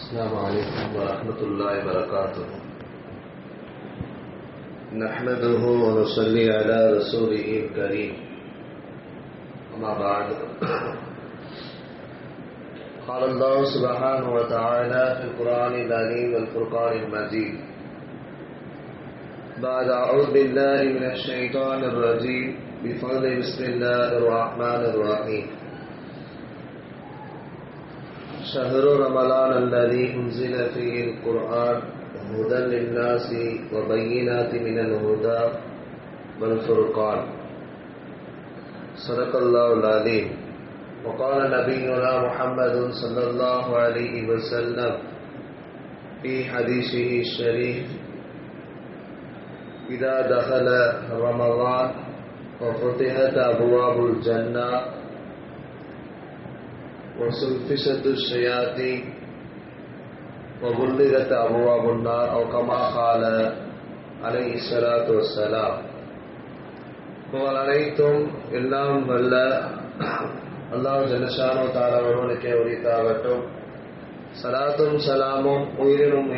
السلام عليكم ورحمة الله وبركاته. نحمده ونصلي على رسوله الكريم. أما بعد، قال الله سبحانه وتعالى في القرآن العظيم والفرقان المجيد بعد أعوذ بالله من الشيطان الرجيم بفضل بسم الله الرحمن الرحيم. شهر رمضان الذي أنزل فيه القرآن هدى للناس وبينات من الهدى والفرقان. صدق الله العظيم. وقال نبينا محمد صلى الله عليه وسلم في حديثه الشريف: إذا دخل رمضان وفتحت أبواب الجنة وسلفشت الشياطين وغلقت أبواب النار أو كما قال عليه الصلاة والسلام. புகழ் அனைத்தும் எல்லாம் வல்ல அல்லாஹ் ஜல்லஷானு தஆலா ஒருவனுக்கே உரித்தாகட்டும். ஸலாத்தும் ஸலாமும் உயிரினும்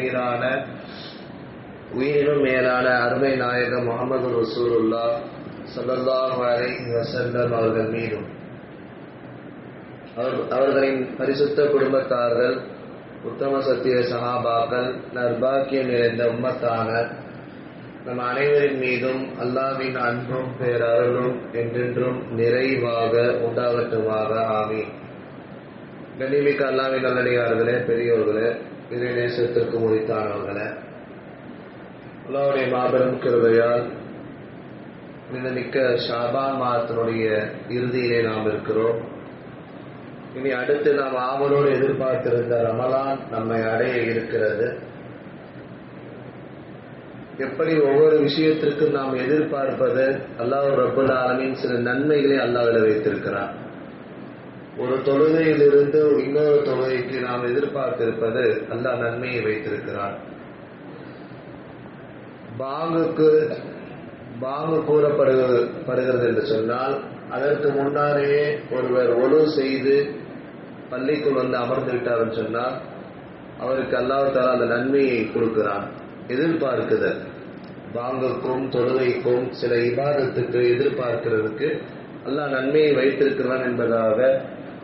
மேலான அருமை நாயகம் முஹம்மது ரசூலுல்லாஹ் ஸல்லல்லாஹு அலைஹி வஸல்லம் அவர்கள் மீதும், அவர்களின் பரிசுத்த குடும்பத்தார்கள், உத்தம சத்திய சஹாபாக்கள், நற்பாக்கியம் நிறைந்த உம்மத்தான நம் அனைவரின் மீதும் அல்லாஹ்வின் அன்பும் பேரருளும் என்றென்றும் நிறைவாக உண்டாகட்டுமாக. ஆமீன். கண்ணியமிக்க அல்லாஹ்வின் நல்லடியார்களே, பெரியோர்களே, இறை நேசத்திற்கு உரித்தானவர்களே, அல்லாஹ்வுடைய மாபெரும் கிருபையால் மிக்க ஷாபான் மாதத்தினுடைய இறுதியிலே நாம் இருக்கிறோம். இனி அடுத்து நாம் ஆவலோடு எதிர்பார்த்திருந்த ரமலான் நம்மை அடைய இருக்கிறது. எப்படி ஒவ்வொரு விஷயத்திற்கும் நாம் எதிர்பார்ப்பது, அல்லாஹ் ரப்பல் ஆலமீன் சில நன்மைகளை அல்லாஹ்விடம் வைத்திருக்கிறார். ஒரு தொழுகையிலிருந்து இன்னொரு தொழுகைக்கு நாம் எதிர்பார்த்திருப்பது அல்லாஹ் நன்மையை வைத்திருக்கிறார். பாங்கு கூறப்படுகிறது என்று சொன்னால், அதற்கு முன்னாலேயே ஒருவர் ஒழு செய்து பள்ளிக்குள் வந்து அமர்ந்து விட்டார் என்று சொன்னால் அவருக்கு அல்லாஹ் தஆலா அந்த நன்மையை கொடுக்கிறான். எதிர்பார்க்குதல், பாங்குக்கும் தொழுகைக்கும் சில இபாதத்துக்கு எதிர்பார்க்கிறதுக்கு அல்லாஹ் நன்மையை வைத்திருக்கிறான் என்பதாக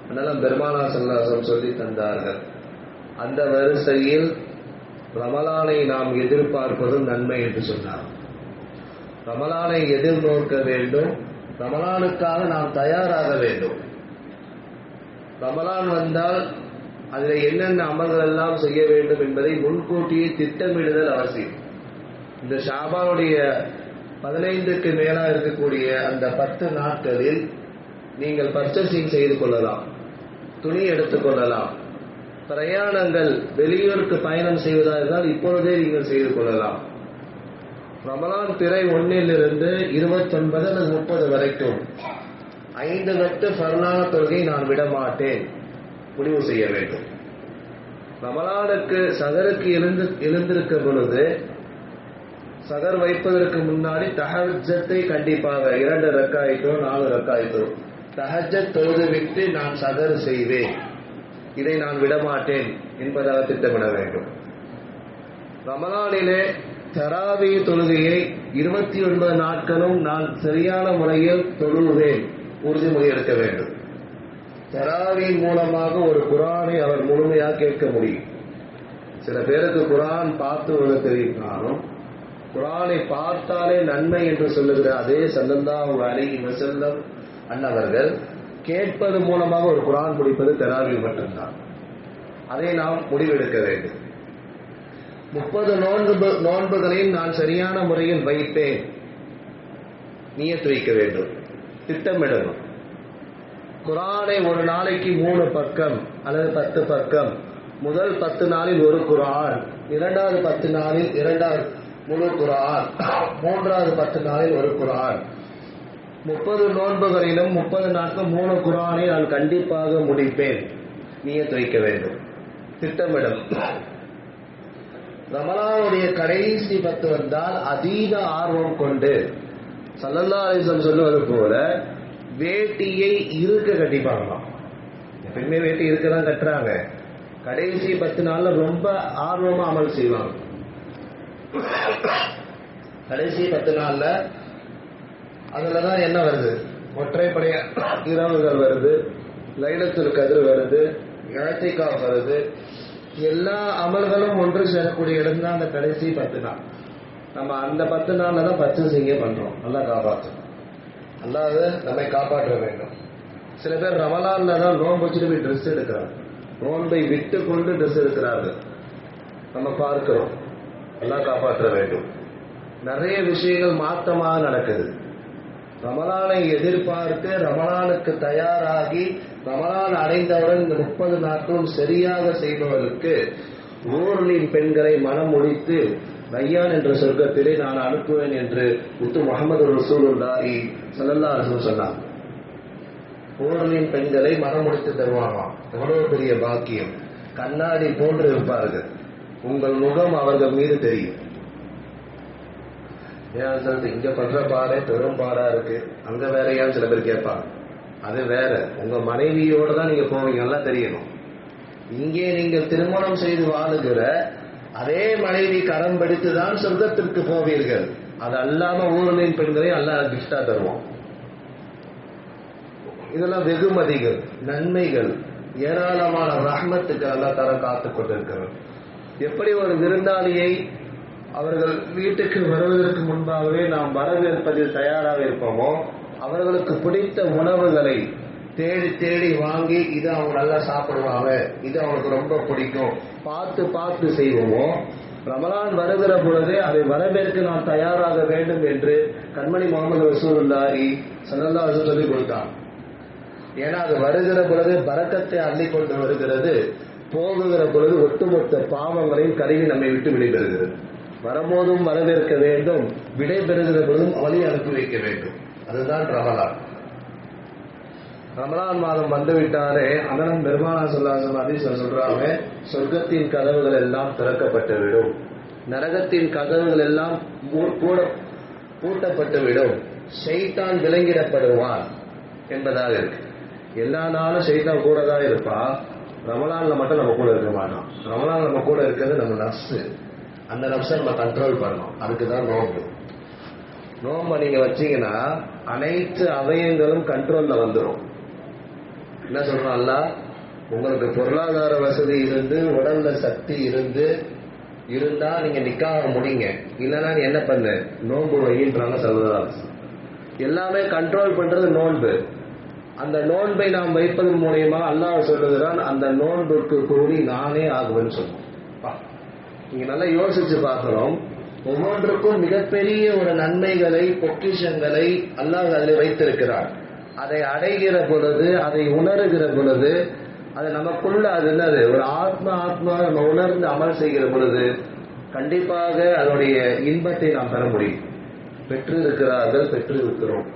அதனால பெருமானார் ஸல்லல்லாஹு அலைஹி வஸல்லம் சொல்லி தந்தார்கள். அந்த வரிசையில் ரமலானை நாம் எதிர்பார்ப்பதும் நன்மை என்று சொன்னார். ரமலானை எதிர்நோக்க வேண்டும், ரமலானுக்காக நாம் தயாராக வேண்டும். ரமலான் வந்தால் அதில் என்னென்ன அமல்கள் எல்லாம் செய்ய வேண்டும் என்பதை முன்கூட்டியே திட்டமிடுதல் அவசியம். இந்த ஷாபானுடைய 15க்கு மேலாக இருக்கக்கூடிய அந்த 10 நாட்களில் நீங்கள் பர்ச்சேசிங் செய்து கொள்ளலாம், துணி எடுத்துக்கொள்ளலாம். பிரயாணங்கள், வெளியூருக்கு பயணம் செய்வதாக இருந்தால் இப்பொழுதே நீங்கள் செய்து கொள்ளலாம். ரமலான் பிறை 1 29 அல்லது 30 வரைக்கும் 5 வக்து ஃபர்லான தொழுகை நான் விடமாட்டேன் முடிவு செய்ய வேண்டும். ரமலானுக்கு சகருக்கு எழுந்திருக்க பொழுது, சகர் வைப்பதற்கு முன்னாடி தஹஜ்ஜத்தை கண்டிப்பாக 2 ரக்காயத்தோ 4 ரக்காயத்தோ தஹஜ்ஜத் தொழுது விட்டு நான் சகர் செய்வேன், இதை நான் விடமாட்டேன் என்பதாக திட்டமிட வேண்டும். ரமலானிலே தராவி தொழுகையை 29 நாட்களும் நான் சரியான முறையில் தொழுவேன் உறுதிமொழி எடுக்க வேண்டும். தராவி மூலமாக ஒரு குர்ஆனை அவர் முழுமையாக கேட்க முடியும். சில பேருக்கு குர்ஆன் பார்த்து ஓத தெரிவித்தாலும் குர்ஆனை பார்த்தாலே நன்மை என்று சொல்லுகிற அதே ஸல்லல்லாஹு அலைஹி வஸல்லம் அன்னவர்கள் கேட்பது மூலமாக ஒரு குர்ஆன் படிப்பது தராவி மட்டும்தான். அதை நாம் முடிவெடுக்க வேண்டும். 30 நோன்புகளையும் நான் சரியான முறையில் வைப்பேன், நியத் வைக்க வேண்டும், திட்டமிடணும். குர்ஆனை ஒரு நாளைக்கு 3 பக்கம் அல்லது 10 பக்கம், முதல் 10 நாளில் ஒரு குர்ஆன், இரண்டாவது 10 நாளில் இரண்டாவது முழு குர்ஆன், மூன்றாவது 10 நாளில் ஒரு குர்ஆன். 30 நோன்புகளிலும் 30 நாட்கள் 3 குர்ஆனை நான் கண்டிப்பாக முடிப்பேன், நியத் வைக்க வேண்டும், திட்டமிடும். ரமலானுடைய கடைசி 10 வந்தால் அதீத ஆர்வம் கொண்டு ஸல்லல்லாஹு அலைஹி வஸல்லம் சொல்லுவது போல வேட்டியை இருக்க கட்டிப்பாங்களாம். எப்பயுமே வேட்டி இருக்கதான் கட்டுறாங்க. கடைசி 10 நாள்ல ரொம்ப ஆர்வமா அமல் செய்வாங்க. கடைசி 10 நாள்ல அதுலதான் என்ன வருது, ஒற்றைப்படை இரவுகள் வருது, லைலத்துல் கத்ர் வருது, இஅ்திகாஃப் வருது. எல்லா அமல்களும் ஒன்று சேரக்கூடிய இடம் தான் அந்த கடைசி 10 நாள். நம்ம அந்த 10 நாள்ல தான் பச்சை செய்ய பண்றோம். அல்லாஹ் காப்பாற்றும், அல்லாஹ் நம்மை காப்பாற்ற வேண்டும். சில பேர் ரமலான்ல தான் நோன்பு வச்சுட்டு போய் ட்ரெஸ் எடுக்கிறாங்க, நோன்பை விட்டு கொண்டு ட்ரெஸ் எடுக்கிறார்கள், நம்ம பார்க்கிறோம். அல்லாஹ் காப்பாற்ற வேண்டும். நிறைய விஷயங்கள் மாற்றமாக நடக்குது. ரமலானை எதிர்பார்த்து ரமலானுக்கு தயாராகி ரமலான் அடைந்தவுடன் இந்த 30 நாட்களும் சரியாக செய்பவர்களுக்கு ஊர்லின் பெண்களை மனம் முடித்து ரையான் என்ற சொர்க்கத்திலே நான் அனுப்புவேன் என்று முத்து முஹம்மது ரசூலுல்லாஹி ஸல்லல்லாஹு அலைஹி வஸல்லம் சொன்னார். ஊர்லின் பெண்களை மனம் முடித்து தருவாங்களாம். எவ்வளவு பெரிய பாக்கியம்! கண்ணாடி போன்று இருப்பார்கள், உங்கள் முகம் அவர்கள் மீது தெரியும். ஏன் சொல்றது, இங்க பண்ற பாறை பெரும் பாடா இருக்கு, அங்க வேறையான்னு சில பேர் கேட்பாங்க. அது வேற, உங்க மனைவியோட தான் நீங்க போவீங்க, நல்லா தெரியணும். இங்கே நீங்கள் திருமணம் செய்து வாழுகிற அதே மனைவி கரம் பிடித்துதான் சொர்க்கத்திற்கு போவீர்கள். அது அல்லாம ஊர்லின் பெண்களை அல்லாஹ் கிஃப்டா தருவோம். இதெல்லாம் வெகுமதிகள், நன்மைகள், ஏராளமான ரஹ்மத்துக்கு அல்லாஹ் தர காத்து கொண்டிருக்கிறார். எப்படி ஒரு விருந்தாளியை அவர்கள் வீட்டுக்கு வருவதற்கு முன்பாகவே நாம் வரவேற்பதில் தயாராக இருப்போமோ, அவர்களுக்கு பிடித்த உணவுகளை தேடி தேடி வாங்கி இது அவங்க நல்லா சாப்பிடுவாங்க, இது அவங்களுக்கு ரொம்ப பிடிக்கும், பார்த்து பார்த்து செய்வோமோ, ரமலான் வருகிற பொழுதே அதை வரவேற்க நாம் தயாராக வேண்டும் என்று கண்மணி முகமது ரசூலுல்லாஹி ஸல்லல்லாஹு அலைஹி வஸல்லம் சொல்லிக் கொடுத்தார். ஏன்னா அது வருகிற பொழுது பரக்கத்தை அள்ளி கொண்டு வருகிறது, போகுகிற பொழுது ஒட்டுமொத்த பாவங்களையும் கருவி நம்மை விட்டு விடைபெறுகிறது. வரும்போதும் வரவேற்க வேண்டும், விடைபெறுகிற பொழுதும் வழி அனுப்பி வைக்க வேண்டும். அதுதான் ரமலான். ரமலான் மாதம் வந்துவிட்டாரே அண்ணன் பெருமானா சொல்றாங்க, சொர்க்கத்தின் கதவுகள் எல்லாம் திறக்கப்பட்டுவிடும், நரகத்தின் கதவுகள் எல்லாம் பூட்டப்பட்டுவிடும், ஷைத்தான் விலங்கிடப்படுவான் என்பதாக இருக்கு. எல்லா நாளும் ஷைத்தான் கூட தான் இருப்பா, ரமலான்ல மட்டும் நம்ம கூட இருக்க மாட்டோம். ரமலான் நம்ம கூட இருக்கிறது நம்ம நப்சு, அந்த நப்சை நம்ம கண்ட்ரோல் பண்ணணும். அதுக்குதான் நோன்பு. நோன்பை நீங்க வச்சீங்கன்னா அனைத்து அவயங்களும் கண்ட்ரோல்ல வந்துடும். என்ன சொல்றோம், அல்லாஹ் உங்களுக்கு பொருளாதார வசதி இருந்து உடல்ல சக்தி இருந்தா நீங்க நிக்காக முடிங்க, இல்லைன்னா நீ என்ன பண்ணு, நோன்பு வைன்றாங்க சொல்றதால். எல்லாமே கண்ட்ரோல் பண்றது நோன்பு. அந்த நோன்பை நாம் வைப்பதன் மூலியமா அல்லாஹ் சொல்லுகிறான், அந்த நோன்புக்கு கூடி நானே ஆகுவேன்னு சொல்லுவோம். நீங்க நல்லா யோசிச்சு பார்க்கிறோம், ஒவ்வொன்றுக்கும் மிகப்பெரிய ஒரு நன்மைகளை, பொக்கிஷங்களை அல்லாஹ் அதில் வைத்திருக்கிறார். அதை அடைகிற பொழுது, அதை உணர்கிற பொழுது, அது நமக்குள்ள அது என்னது, ஒரு ஆத்மா நம்ம உணர்ந்து அமல் செய்கிற பொழுது கண்டிப்பாக அதனுடைய இன்பத்தை நாம் பெற முடியும். பெற்றிருக்கிறார்கள், பெற்றிருக்கிறோம்.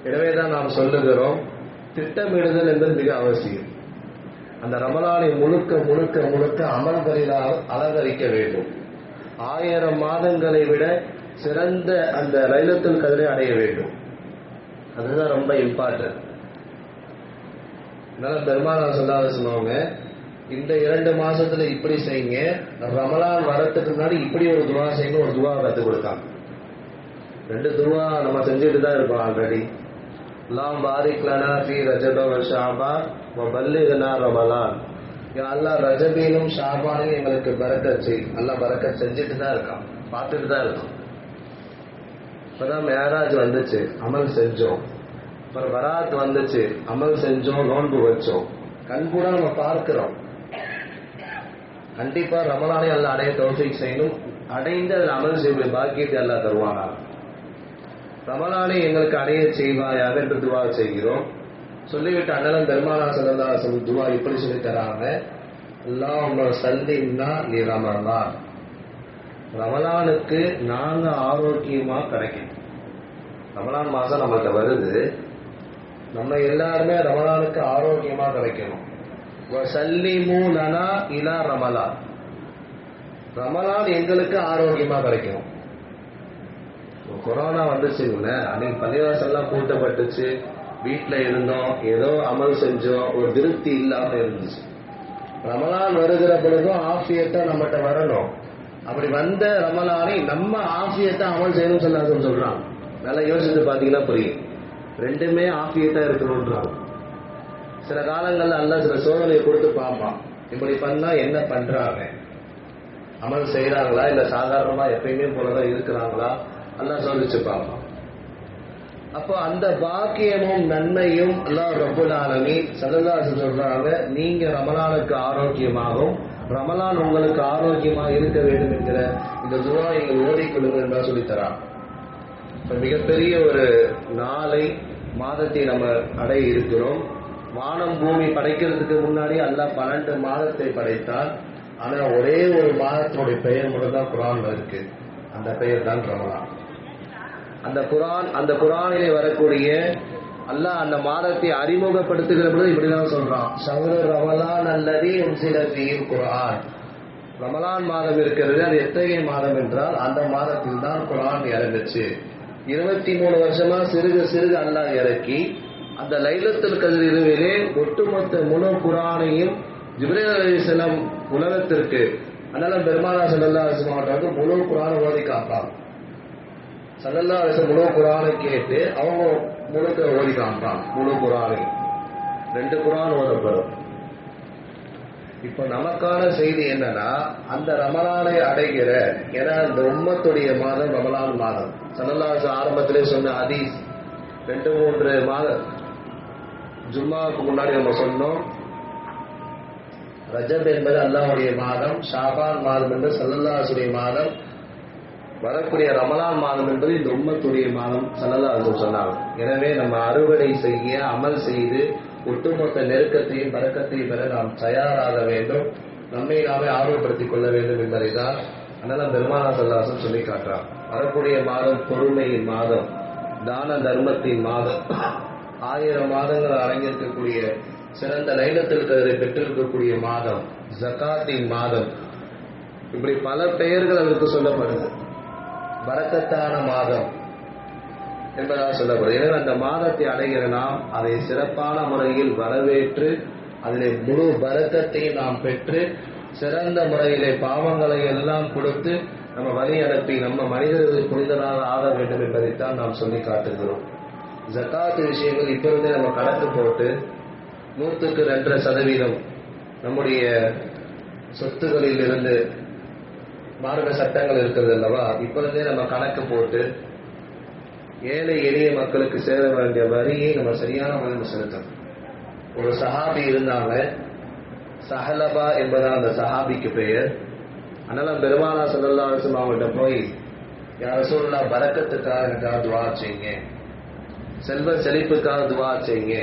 எனவேதான் நாம் சொல்லுகிறோம், திட்டமிடுதல் என்பது மிக அவசியம். அந்த ரமலானை முழுக்க முழுக்க முழுக்க அமல்களினால் அலங்கரிக்க வேண்டும். 1000 மாதங்களை விட சிறந்த அந்த லைலத்துல் கத்ரை அடைய வேண்டும். அதுதான் ரொம்ப இம்பார்ட்டன்ட். அதனால பெருமானா ஸல்லல்லாஹு அலைஹி சொன்னவங்க, இந்த 2 மாசத்துல இப்படி செய்யுங்க, ரமலான் வரத்துக்கு முன்னாடி இப்படி ஒரு துவா செய்யுங்க, ஒரு துவா கற்றுக் கொடுத்தாங்க. 2 துவா நம்ம செஞ்சுட்டு தான் இருக்கோம் ஆல்ரெடி. அல்லாஹ் பாரிக் லனா ஃபீ ரஜப வ ஷஅபான் வ பல்லிக்னா ரமலான். யா அல்லாஹ் ரஜபீலும் ஷாபானையும் எங்களுக்கு பரக்கத் செய். அல்லாஹ் பரக்கத் செஞ்சுட்டு தான் இருக்கான், பார்த்துட்டு தான் இருக்கோம். இப்பதான் மேராஜ் வந்துச்சு, அமல் செஞ்சோம். அப்புறம் பராத் வந்துச்சு, அமல் செஞ்சோம், நோன்பு வச்சோம். கண் கூட நம்ம பார்க்கிறோம். கண்டிப்பா ரமலானை அல்லாஹ் அடைய தௌஃபீக் செய்யணும். அடைந்து அதில் அமல் செய்ய பாக்கியத்தை அல்லாஹ் தருவானா. ரமலானை எங்களுக்கு அடைய செய்வாயாக என்று துவா செய்கிறோம். சொல்லிவிட்டு அண்ணன் பெருமானா ஸல்லல்லாஹு அலைஹி வஸல்லம் துவா இப்படி சொல்லி தராங்க, அல்லாஹும்ம ஸல்லின்னா லி ரமலான். ரமலானுக்கு நாங்க ஆரோக்கியமா கிடைக்கும். ரமலான் மாசம் நம்மகிட்ட வருது, நம்ம எல்லாருமே ரமலானுக்கு ஆரோக்கியமா கிடைக்கணும். வஸல்லிமு லனா இலா ரமலான். ரமலான் எங்களுக்கு ஆரோக்கியமா கிடைக்கணும். கொரோனா வந்துச்சுங்கள, அன்னைக்கு பள்ளிவாசல்லாம் பூட்டப்பட்டுச்சு, வீட்டில் இருந்தோம், ஏதோ அமல் செஞ்சோம், ஒரு திருப்தி இல்லாம இருந்துச்சு. ரமலான் வருகிற பொழுதும் ஆஃபியத்தா நம்மகிட்ட வரணும். அப்படி வந்த ரமலானை நம்ம ஆஃபியத்தா அமல் செய்யணும் சொல்றான். நல்லா யோசிச்சு பாத்தீங்கன்னா புரியும். ரெண்டுமே ஆஃபியத்தா இருக்கணும்ன்றான். சில காலங்கள்ல அல்ல சில சோதனையை கொடுத்து பார்ப்பான். இப்படி பண்ணா என்ன பண்றாங்க, அமல் செய்யறாங்களா இல்ல சாதாரணமா எப்பயுமே போலதான் இருக்கிறாங்களா, அல்லா சோதிச்சு பார்ப்பான். அப்போ அந்த பாக்கியமும் நன்மையும் அல்லாஹ் ரப்பல் ஆலமீன் ஸல்லல்லாஹு அலைஹி வஸல்லம் சொல்றாங்க, நீங்க ரமலானுக்கு ஆரோக்கியமாகவும் ரமலான் உங்களுக்கு ஆரோக்கியமாக இருக்க வேண்டும் என்கிற இந்த துஆ நீங்கள் ஓதிக்கொள்ளுங்கள் என்று சொல்லித்தரான். இப்ப மிகப்பெரிய ஒரு நாளை மாதத்தை நம்ம அடைய இருக்கிறோம். வானம் பூமி படைக்கிறதுக்கு முன்னாடி அல்லாஹ் 12 மாதத்தை படைத்தான். ஆனா ஒரே ஒரு மாதத்தினுடைய பெயர் மட்டும் தான் குர்ஆன்ல இருக்கு. அந்த பெயர் தான் ரமலான். அந்த குர்ஆனிலே வரக்கூடிய அல்லாஹ் அந்த மாதத்தை அறிமுகப்படுத்துகிற பொழுது இப்படிதான் சொல்றான், ஷஹ்ரு ரமலான் அல்லதி உன்சில ஃபீஹில் குர்ஆன். ரமலான் மாதம் இருக்கிறது, அது எத்தகைய மாதம் என்றால் அந்த மாதத்தில் தான் குர்ஆன் இறங்குச்சு. 23 வருஷமா சிறுக சிறுக அல்லாஹ் இறக்கி அந்த லைலத்துல் கத்ர் இரவிலே ஒட்டுமொத்த முழு குர்ஆனையும் ஜிப்ரீல் அலைஹிஸ்ஸலாம் உலகத்திற்கு, அதனால பெருமானார் ஸல்லல்லாஹு அலைஹி வஸல்லம் முழு குர்ஆனை ஓதி காப்பாங்க. ஸல்லல்லாஹு அலைஹி வஸல்லம் முழு குர்ஆனை கேட்டு அவங்க முழுக்க ஓதி காப்பாங்க. முழு குர்ஆனை 2 குர்ஆன் ஓதப்படும். இப்ப நமக்கான செய்தி என்னன்னா, அந்த ரமலானை அடைகிற, ஏன்னா இந்த உம்மத்துடைய மாதம் ரமலான் மாதம். ஸல்லல்லாஹு அலைஹி வஸல்லம் ஆரம்பத்திலே சொன்ன ஹதீஸ் 2-3 மாதம் ஜும்மாவுக்கு முன்னாடி நம்ம சொன்னோம். ரஜப் என்பது அல்லாஹ்வுடைய மாதம், ஷாபான் மாதம் என்பது ஸல்லல்லாஹு அலைஹி வஸல்லம் மாதம், வரக்கூடிய ரமலான் மாதம் என்பது இந்த உம்மத்துடைய மாதம் ஸல்லல்லாஹு அலைஹி வஸல்லம் சொன்னாங்க. எனவே நம்ம அறுவடை செய்ய, அமல் செய்து ஒட்டுமொத்த நெருக்கத்தையும் பரக்கத்தையும் பெற நாம் தயாராக வேண்டும். நம்மை நாமே ஆர்வப்படுத்திக் கொள்ள வேண்டும் என்பதை தான் அதனால பெருமானார் ஸல்லல்லாஹு அலைஹி வஸல்லம் சொல்லி காட்டுறான். வரக்கூடிய மாதம் பொறுமையின் மாதம், தான தர்மத்தின் மாதம், 1000 மாதங்கள் அடங்கியிருக்கக்கூடிய சிறந்த லைலத்துல் கத்ரை பெற்றிருக்கக்கூடிய மாதம், ஜகாத்தின் மாதம், இப்படி பல பெயர்கள் அதற்கு சொல்லப்படுது. பரக்கத்தான மாதம் என்பதாக சொல்லப்படுது. எனவே அந்த மாதத்தை அடைகிற நாம் அதை சிறப்பான முறையில் வரவேற்று அதிலே முழு பரக்கத்தையும் நாம் பெற்று சிறந்த முறையிலே பாவங்களை எல்லாம் கொடுத்து நம்ம வழி அனுப்பி நம்ம மனிதர்கள் புனிதராக ஆக வேண்டும் என்பதைத்தான் நாம் சொல்லி காட்டுகிறோம். ஜகாத் விஷயங்கள் இப்ப இருந்தே நம்ம கணக்கு போட்டு 100% நம்முடைய சொத்துகளில் இருந்து மார்க்க சட்டங்கள் இருக்கிறது அல்லவா, இப்ப இருந்தே நம்ம கணக்கு போட்டு ஏழை எளிய மக்களுக்கு சேர வேண்டிய வரியை நம்ம சரியான முறையில் செலுத்தணும். ஒரு சஹாபி இருந்தாங்க, சஹலபா என்பதான் அந்த சஹாபிக்கு பெயர். அதனால பெருமானார் ஸல்லல்லாஹு அலைஹி வஸல்லம் அவங்கள்ட்ட போய், யா ரசூலுல்லாஹ் பரக்கத்துக்காக எனக்காக துஆ செய்யுங்க, செல்வ செழிப்புக்காக துஆ செய்யுங்க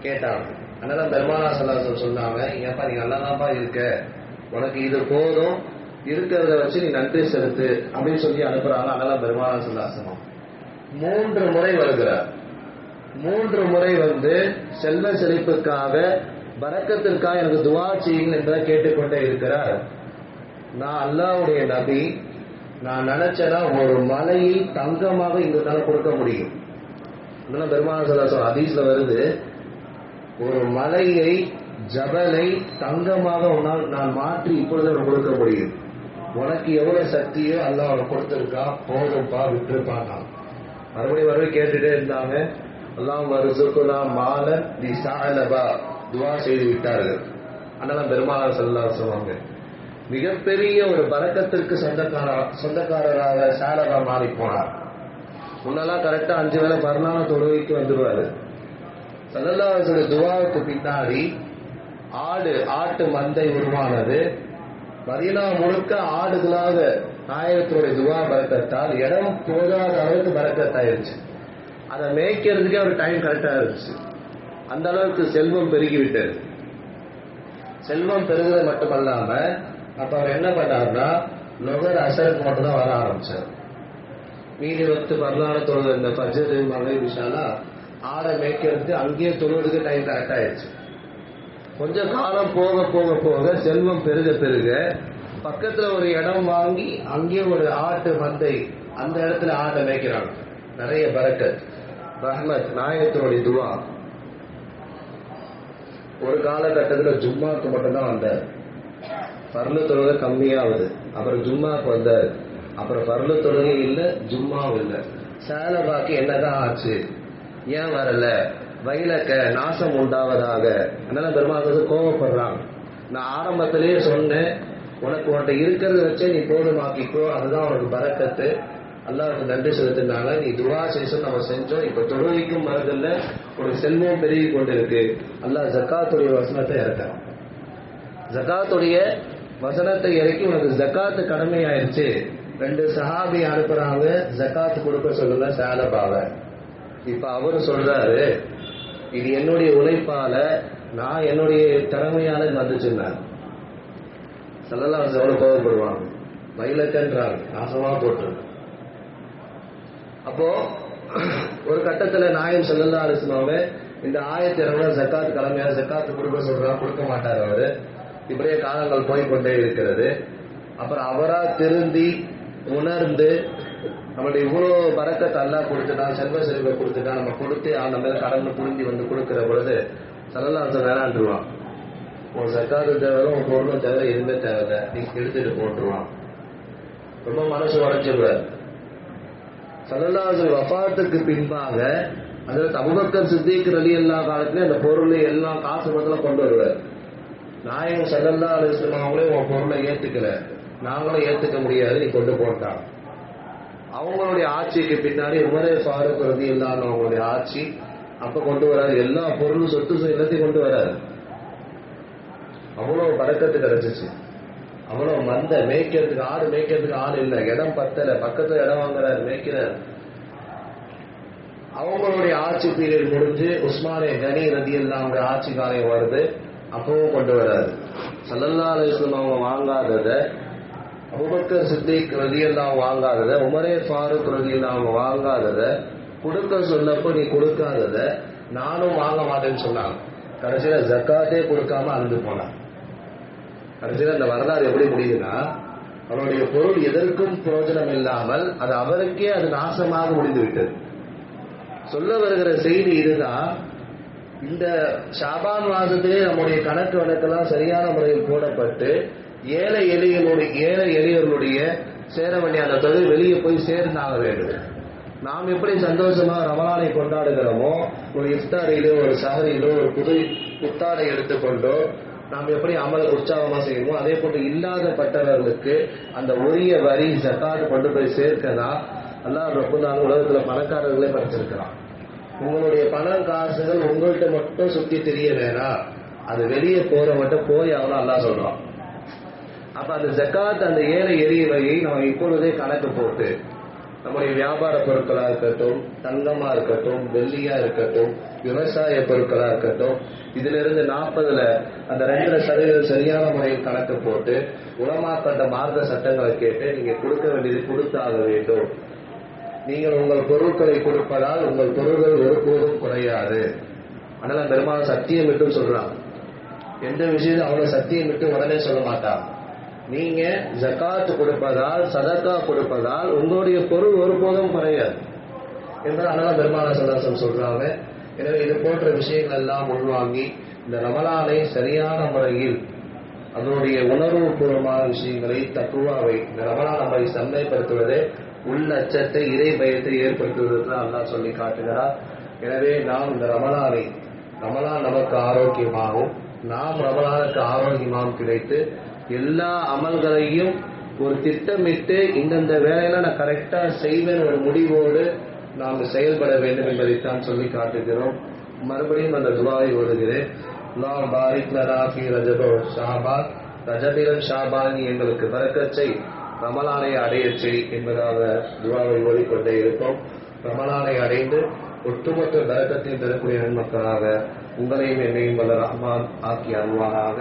கேட்டாங்க. அதனால பெருமானார் ஸல்லல்லாஹு அலைஹி வஸல்லம் சொன்னாங்க, ஏப்பா நீ நல்லாதான்ப்பா இருக்க, உனக்கு இது போதும், இருக்கிறத வச்சு நீ நன்றி செலுத்து அப்படின்னு சொல்லி அனுப்புறாங்க. அதனால பெருமானார் ஸல்லல்லாஹு அலைஹி வஸல்லம் 3 முறை வருகிறார். 3 முறை வந்து செல்வ செழிப்புக்காக பரக்கத்திற்காக எனக்கு துஆ செய்யுங்கள் என்பதை கேட்டுக்கொண்டே இருக்கிறார். நான் அல்லாஹ்வுடைய நபி, நான் நினைச்சேன்னா ஒரு மலையை தங்கமாக இங்கத்தால கொடுக்க முடியும். இதெல்லாம் பெருமானார் ஸல்லல்லாஹு அலைஹி வஸல்லம் ஹதீஸ்ல வருது, ஒரு மலையை ஜபலை தங்கமாக உன்னால் நான் மாற்றி இப்பொழுது அவன் கொடுக்க முடியும். உனக்கு எவ்வளவு சக்தியோ அல்லாஹ் அவன் கொடுத்திருக்கா, போதும்பா விட்டுருப்பான். மறுபடியும் கேட்டுட்டே இருந்தாங்க. அல்லாஹ் வர்சுகுனா மாலன் தி ஸஅலபா துஆ செய்து விட்டார்கள். அதனால பெருமானார் ஸல்லல்லாஹு அலைஹி வஸல்லம் மிகப்பெரிய ஒரு பரக்கத்திற்கு சொந்தக்காரராக ஸஅலபா மாறி போனார். முன்னெல்லாம் கரெக்டா 5 வேளை பர்ணான தொழுகைக்கு வந்துடுவாரு. ஸல்லல்லாஹு அலைஹி வஸல்லம் துஆவுக்கு பின்னாடி ஆட்டு மந்தை உருவானது. மதீனா முழுக்க ஆடுகளாக நாயகத்தினுடைய துஆ பரக்கத்தால் இடம் போதாத அளவுக்கு பரக்கத்தாயிருச்சு. அதை மேய்க்கிறதுக்கே ஒரு டைம் கரெக்டா இருந்துச்சு. அந்த அளவுக்கு செல்வம் பெருகிவிட்டது. செல்வம் பெருகிறது மட்டுமல்லாம அப்ப அவர் என்ன பண்ணாருன்னா, நுகர் அசருக்கு மட்டும் தான் வர ஆரம்பிச்சார். மீதி வகுத்து பரலான தொழுது இந்த ஃபஜ்ர் மகை விஷாலா ஆடை மேய்க்கிறதுக்கு அங்கேயே தொழுவதுக்கு டைம் கரெக்ட் ஆயிடுச்சு. கொஞ்சம் காலம் போக போக போக செல்வம் பெருக பெருக பக்கத்துல ஒரு இடம் வாங்கி அங்கே ஒரு ஆட்டு மந்தை, அந்த இடத்துல ஆட்டை மேய்க்கிறாங்க. நிறைய பரக்கத், ரஹ்மத், நாயகத்தினுடைய துஆ. ஒரு காலகட்டத்தில் ஜும்மாக்கு மட்டும்தான் வந்தார். பர்லு தொழுகை கம்மியாகுது, அப்புறம் ஜும்மாக்கு வந்தார். அப்புறம் பர்லு தொழுகை இல்லை, ஜும்மாவும் இல்லை. சாலபாக்கு என்னதான் ஆச்சு, ஏன் வரல, வயலக்க நாசம் உண்டாவதாக. அதனால பெருமாள் கோவப்படுறாங்க. நான் ஆரம்பத்திலேயே சொன்னேன், உன்கிட்ட இருக்கிறத வச்சே நீ போதுமாக்கிக்கோ, அதுதான் உனக்கு பரக்கத்து, அல்லாஹ்வுக்கு நன்றி செலுத்தினால நீ துவா செய்ய நம்ம செஞ்சோம். இப்ப தொழுகைக்கும் மறதில்ல, ஒரு செல்வம் பெருகி கொண்டிருக்கு. அல்லாஹ் ஜக்காத்துடைய வசனத்தை இறக்கிறான். ஜக்காத்துடைய வசனத்தை இறக்கி உனக்கு ஜக்காத்து கடமை ஆயிடுச்சு. 2 சஹாபி அனுப்புறாங்க, ஜக்காத்து கொடுக்க சொல்லுங்க சாலபாவ. இப்ப அவரு சொல்றாரு, இது என்னுடைய உழைப்பால நான் என்னுடைய திறமையால வந்துச்சுன்னார். ஸல்லல்லாஹு அலைஹி வஸல்லம் கோபப்படுவாங்க, வயலக்கன்றாங்க, நாசமா போட்டு. அப்போ ஒரு கட்டத்துல நாயம் ஸல்லல்லாஹு அலைஹி வஸல்லம் இந்த ஆயத்திறங்க ஜக்காத் கடமையா, ஜக்காத்து கொடுக்க சொல்றா, கொடுக்க மாட்டார் அவரு. இப்படியே காலங்கள் போய்கொண்டே இருக்கிறது. அப்புறம் அவரா திருந்தி உணர்ந்து நம்மளுடைய இவ்வளோ பரக்கத்தை அல்லாஹ் கொடுத்துட்டான், செல்வ செல்வ கொடுத்துட்டான், நம்ம கொடுத்து நம்ம மேல கடந்து புரிஞ்சு வந்து கொடுக்கிற பொழுது ஸல்லல்லாஹு அலைஹி வஸல்லம் வேணான்றுவான். உன் ஜக்காத்து தேவை, உன் பொருளும் தேவை, எதுவுமே தேவை, நீ எடுத்துட்டு போட்டுருவான். ரொம்ப மனசு உடைச்சிருவார். ஸல்லல்லாஹு அலைஹி வஸல்லம் வஃபாத்துக்கு பின்பாக அதில் அபூபக்கர் சித்திக் ரலியல்லாஹு காலத்துல அந்த பொருளை எல்லாம் காசு பத்திரம் கொண்டு வருவார். நாயகம் ஸல்லல்லாஹு அலைஹி வஸல்லம் அவங்களே உன் பொருளை ஏத்துக்கல, நாங்களும் ஏத்துக்க முடியாது, நீ கொண்டு போட்டான். அவங்களுடைய ஆட்சிக்கு பின்னாடி உமரே ஃபாரூக் ரலியல்லாஹு அன்ஹு அவங்களுடைய ஆட்சி அப்ப கொண்டு வராது. எல்லா பொருளும் சொத்து எல்லாத்தையும் கொண்டு வராது. அவ்வளவு பறக்கத்து கிடைச்சிச்சு. அவ்வளவு மந்த மேய்க்கிறதுக்கு, ஆடு மேய்க்கிறதுக்கு ஆடு இல்லை, இடம் பத்தல, பக்கத்துல இடம் வாங்குறாரு, மேய்க்கிறார். அவங்களுடைய ஆட்சி பீரியட் முடிஞ்சு உஸ்மானே கனி ரலியல்லாஹு அன்ஹு ஆட்சி காலம் வருது, அப்பவும் கொண்டு வராது. ஸல்லல்லாஹு அலைஹி வஸல்லம் அவங்க வாங்காதத, அபூபக்கர் சித்திக் ரலியல்லாஹு வாங்காதத, உமரே ஃபாரூக் ரலியல்லாஹு வாங்காதத, கொடுக்க சொன்னப்போ நீ கொடுக்காதத நானும் வாங்க மாட்டேன்னு சொன்னாங்க. கடைசியில ஜக்காத்தே கொடுக்காம அழுந்து போனான். கடைசியில அந்த வரலாறு எப்படி முடியுதுன்னா, அவருடைய பொருள் எதற்கும் பிரயோஜனம் இல்லாமல் அது அவருக்கே அது நாசமாக முடிந்து விட்டது. சொல்ல வருகிற செய்தி இதுதான். இந்த ஷாபான் மாதத்திலே நம்முடைய கணக்கு வழக்கெல்லாம் சரியான முறையில் போடப்பட்டு ஏழை எளியவர்களுடைய சேர வேண்டிய அந்த தொழில் வெளியே போய் சேர்ந்தாக வேண்டும். நாம் எப்படி சந்தோஷமா ரமலானை கொண்டாடுகிறோமோ, ஒரு இஃப்தாரிலோ ஒரு சஹரிலோ ஒரு புத்தாடை எடுத்துக்கொண்டோ நாம் எப்படி அமல் உற்சாகமா செய்வோமோ, அதே போன்று இல்லாதப்பட்டவர்களுக்கு அந்த உரிய வரி ஜக்காத் கொண்டு போய் சேர்க்கதான் அல்லாஹ் ரப்புல் ஆலமீன் உலகத்துல பணக்காரர்களே படைச்சிருக்கிறான். உங்களுடைய பணம் காசுகள் உங்கள்கிட்ட மட்டும் சுத்தி தெரிய வேணாம், அது வெளியே போற மட்டும் போய் ஆகணும் அல்லாஹ் சொல்றான். அப்ப அந்த ஜக்காத், அந்த ஏழை எளியவையை நம்ம இப்பொழுதே கணக்கு போட்டு நம்முடைய வியாபார பொருட்களா இருக்கட்டும், தங்கமா இருக்கட்டும், வெள்ளியா இருக்கட்டும், விவசாய பொருட்களா இருக்கட்டும், இதுல இருந்து 40ல அந்த 2% சரியான முறையில் கணக்கு போட்டு உலமாக்கப்பட்ட மார்க்க சட்டங்களை கேட்டு நீங்க கொடுக்க வேண்டியது கொடுத்தாக வேண்டும். நீங்கள் உங்கள் பொருட்களை கொடுப்பதால் உங்கள் பொருள்கள் ஒருபோதும் குறையாது. அதனால பெரும்பாலும் சத்தியம் விட்டு சொல்றாங்க. எந்த விஷயத்தையும் அவ்வளவு சத்தியம் விட்டு உடனே சொல்ல மாட்டாங்க. நீங்க ஜக்காத் கொடுப்பதால், சதக்கா கொடுப்பதால் உங்களுடைய பொருள் ஒருபோதும் குறையாது என்பது அதனால பெருமானார் ஸல்லல்லாஹு அலைஹி வஸல்லம் சொல்றாங்க. எனவே இது போன்ற விஷயங்கள் எல்லாம் உள்வாங்கி இந்த ரமலானை சரியான முறையில் அதனுடைய உணர்வு பூர்வமான விஷயங்களை, தக்குவாவை, இந்த ரமலான் நம்மை செம்மைப்படுத்துவதே உள்ள அச்சத்தை, இறை பயத்தை ஏற்படுத்துவதற்கு அல்லாஹ் சொல்லி காட்டுகிறார். எனவே நாம் இந்த ரமலான் நமக்கு ஆரோக்கியமாகவும் நாம் ரமலானுக்கு ஆரோக்கியமாகவும் கிடைத்து எல்லா அமல்களையும் ஒரு திட்டமிட்டு இந்தந்த வேலையில நான் கரெக்டா செய்வேன் ஒரு முடிவோடு நாம் செயல்பட வேண்டும் என்பதைத்தான் சொல்லி காட்டுகிறோம். மறுபடியும் அந்த துவாவை ஓதுகிறேன். அல்லாஹ் பாரிக் லனா ஃபீ ரஜப வ ஷஅபான், ரஜபிலும் ஷாபான் எங்களுக்கு பரக்கத் செய், ரமலானை அடையச் செய் என்பதாக துவாவை ஓதிக்கொண்டே இருப்போம். ரமலானை அடைந்து ஒட்டுமொத்த பரக்கத்தையும் பெறக்கூடிய நன்மக்களாக உங்களையும் என்னையும் வல்ல ரஹ்மான் ஆக்கி அருள்வானாக.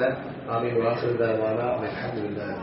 ஆமீன். வாசல் தாவானா அல்ஹம்துலில்லாஹ்.